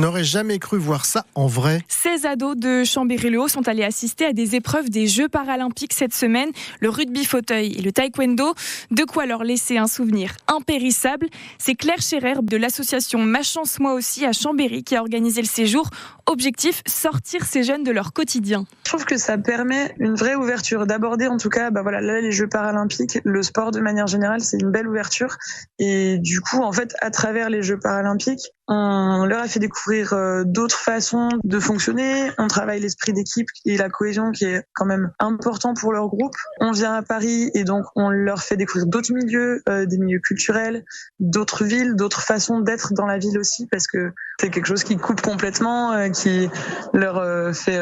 n'aurait jamais cru voir ça en vrai. 16 ados de Chambéry-Le-Haut sont allés assister à des épreuves des Jeux paralympiques cette semaine, le rugby fauteuil et le taekwondo. De quoi leur laisser un souvenir impérissable. C'est Claire Scherer de l'association Ma Chance Moi Aussi à Chambéry qui a organisé le séjour. Objectif, sortir ces jeunes de leur quotidien. Je trouve que ça permet une vraie ouverture, d'aborder en tout cas là, les Jeux paralympiques, le sport de manière générale, c'est une belle ouverture. Et du coup, en fait, à travers les Jeux paralympiques, on leur a fait découvrir d'autres façons de fonctionner. On travaille l'esprit d'équipe et la cohésion qui est quand même important pour leur groupe. On vient à Paris et donc on leur fait découvrir d'autres milieux, des milieux culturels, d'autres villes, d'autres façons d'être dans la ville aussi, parce que c'est quelque chose qui coupe complètement, qui leur fait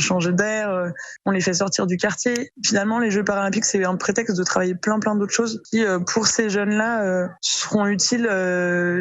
changer d'air. On les fait sortir du quartier. Finalement, les Jeux paralympiques, c'est un prétexte de travailler plein d'autres choses qui, pour ces jeunes-là, seront utiles.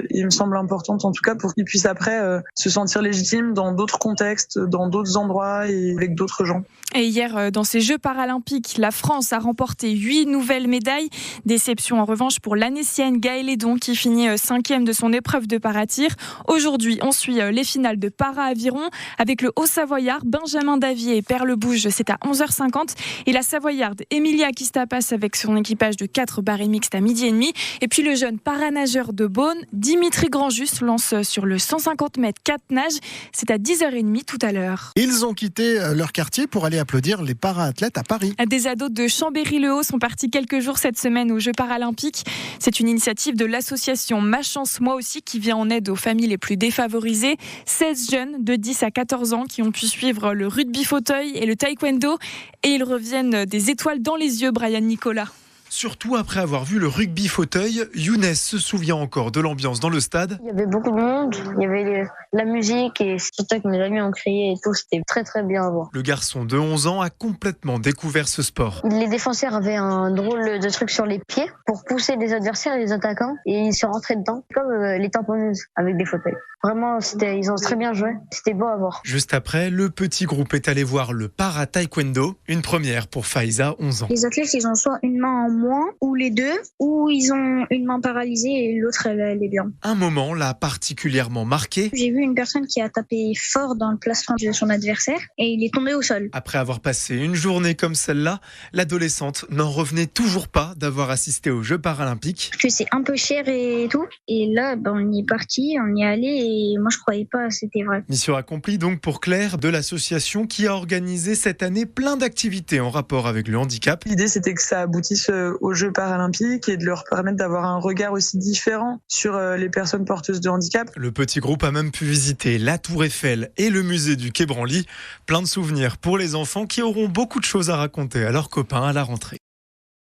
Il me semble importante en tout cas pour qu'ils puissent après se sentir légitimes dans d'autres contextes, dans d'autres endroits et avec d'autres gens. Et hier, dans ces Jeux paralympiques, la France a remporté 8 nouvelles médailles. Déception en revanche pour l'Annécienne Gaëlle Edon qui finit 5e de son épreuve de paratir. Aujourd'hui, on suit les finales de para-aviron avec le Haut-Savoyard Benjamin Davier et Perle Bouge, c'est à 11h50. Et la Savoyarde Emilia Kistapas avec son équipage de 4 barres mixtes à 12h30. Et puis le jeune paranageur de Beaune, Dimitri Grandjus, lance sur le 150 mètres 4 nages. C'est à 10h30 tout à l'heure. Ils ont quitté leur quartier pour aller applaudir les para-athlètes à Paris. Des ados de Chambéry-Le-Haut sont partis quelques jours cette semaine aux Jeux paralympiques. C'est une initiative de l'association Ma Chance Moi Aussi qui vient en aide aux familles les plus défavorisées. 16 jeunes de 10 à 14 ans qui ont pu suivre le rugby fauteuil et le taekwondo. Et ils reviennent des étoiles dans les yeux, Brian Nicolas. Surtout après avoir vu le rugby fauteuil, Younes se souvient encore de l'ambiance dans le stade. Il y avait beaucoup de monde, il y avait la musique et surtout que mes amis ont crié et tout, c'était très bien à voir. Le garçon de 11 ans a complètement découvert ce sport. Les défenseurs avaient un drôle de truc sur les pieds pour pousser les adversaires et les attaquants et ils se rentraient dedans, comme les tamponneuses avec des fauteuils. Vraiment, ils ont très bien joué, c'était beau à voir. Juste après, le petit groupe est allé voir le para-taekwondo, une première pour Faiza, 11 ans. Les athlètes, ils ont soit une main en moins, ou les deux, ou ils ont une main paralysée et l'autre, elle est bien. Un moment l'a particulièrement marqué. J'ai vu une personne qui a tapé fort dans le plastron de son adversaire et il est tombé au sol. Après avoir passé une journée comme celle-là, l'adolescente n'en revenait toujours pas d'avoir assisté aux Jeux paralympiques. Parce que c'est un peu cher et tout. Et là, on y est parti, on y est allé et moi, je croyais pas que c'était vrai. Mission accomplie donc pour Claire de l'association qui a organisé cette année plein d'activités en rapport avec le handicap. L'idée, c'était que ça aboutisse aux Jeux paralympiques et de leur permettre d'avoir un regard aussi différent sur les personnes porteuses de handicap. Le petit groupe a même pu visiter la Tour Eiffel et le musée du Quai Branly. Plein de souvenirs pour les enfants qui auront beaucoup de choses à raconter à leurs copains à la rentrée.